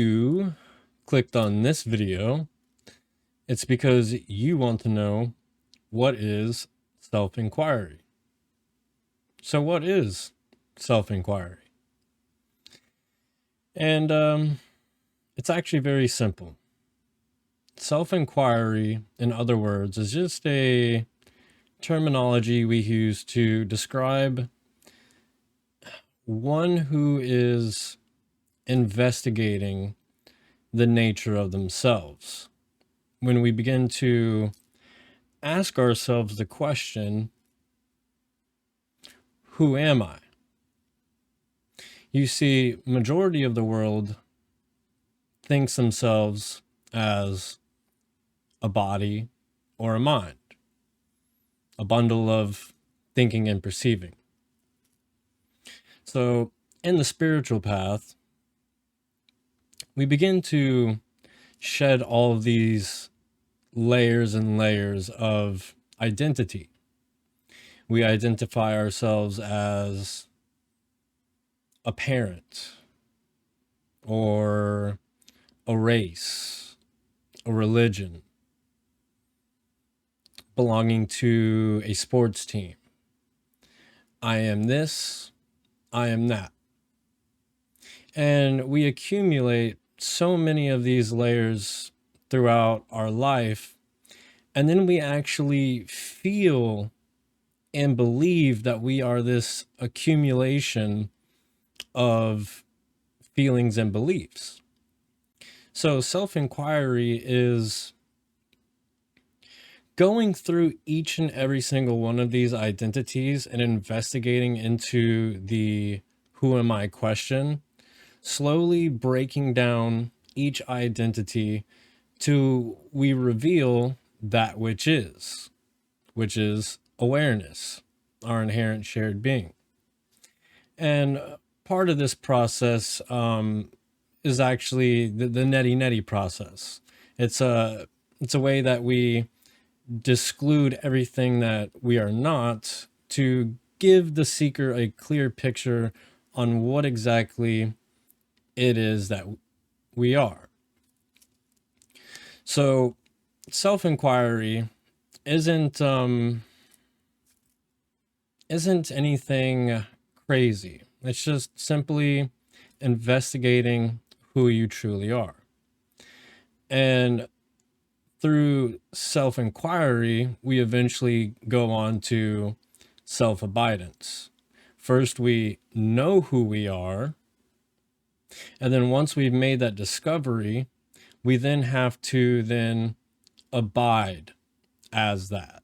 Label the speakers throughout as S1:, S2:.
S1: you clicked on this video, it's because you want to know what is self-inquiry. So what is self-inquiry? And it's actually very simple. Self-inquiry, in other words, is just a terminology we use to describe one who is investigating the nature of themselves. When we begin to ask ourselves the question, who am I? You see, majority of the world thinks themselves as a body or a mind, a bundle of thinking and perceiving. So in the spiritual path, we begin to shed all of these layers and layers of identity. We identify ourselves as a parent or a race, a religion, belonging to a sports team. I am this, I am that. And we accumulate so many of these layers throughout our life, and then we actually feel and believe that we are this accumulation of feelings and beliefs. So self-inquiry is going through each and every single one of these identities and investigating into the who am I question, slowly breaking down each identity till we reveal that which is awareness, our inherent shared being. And part of this process is actually the neti process. It's a way that we disclude everything that we are not to give the seeker a clear picture on what exactly it is that we are. So self-inquiry isn't anything crazy. It's just simply investigating who you truly are. And through self-inquiry, we eventually go on to self-abidance. First, we know who we are. And then once we've made that discovery, we then have to then abide as that.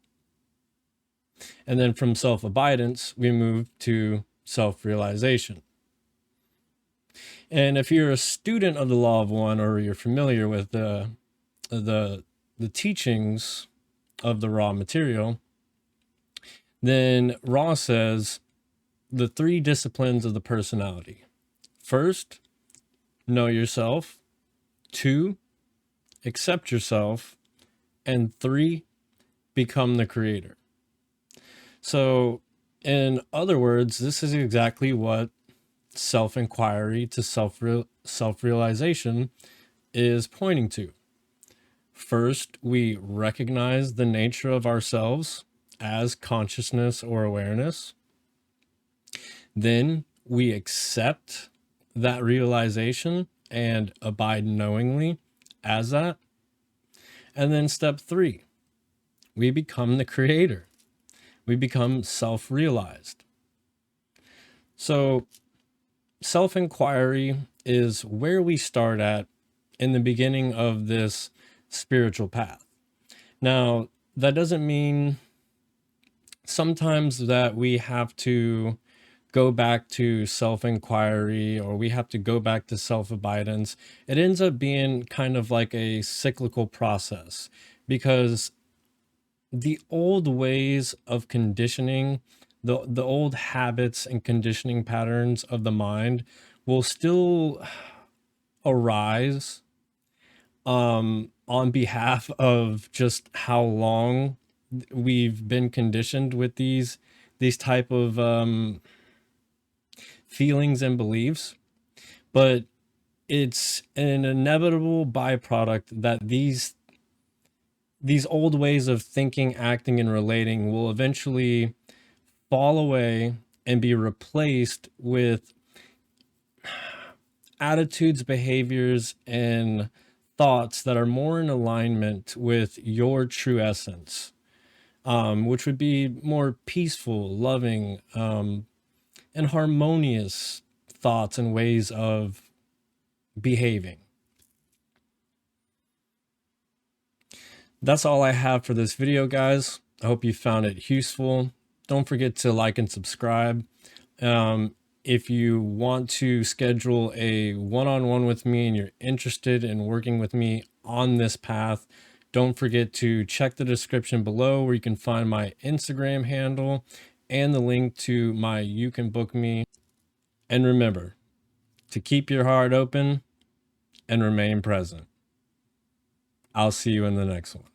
S1: And then from self-abidance, we move to self-realization. And if you're a student of the law of one, or you're familiar with the teachings of the raw material, then Raw says the three disciplines of the personality. First, know yourself. 2, accept yourself. And 3, become the creator. So in other words, this is exactly what self-inquiry to self-realization is pointing to. First, we recognize the nature of ourselves as consciousness or awareness. Then we accept that realization and abide knowingly as that. And then step 3, we become the creator. We become self-realized. So self-inquiry is where we start at in the beginning of this spiritual path. Now, that doesn't mean sometimes that we have to go back to self-inquiry or we have to go back to self-abidance. It ends up being kind of like a cyclical process, because the old ways of conditioning, the old habits and conditioning patterns of the mind will still arise on behalf of just how long we've been conditioned with these type of feelings and beliefs. But it's an inevitable byproduct that these old ways of thinking, acting, and relating will eventually fall away and be replaced with attitudes, behaviors, and thoughts that are more in alignment with your true essence, which would be more peaceful, loving, and harmonious thoughts and ways of behaving. That's all I have for this video, guys. I hope you found it useful. Don't forget to like and subscribe. If you want to schedule a one-on-one with me and you're interested in working with me on this path, don't forget to check the description below where you can find my Instagram handle and the link to my You Can Book Me. And remember to keep your heart open and remain present. I'll see you in the next one.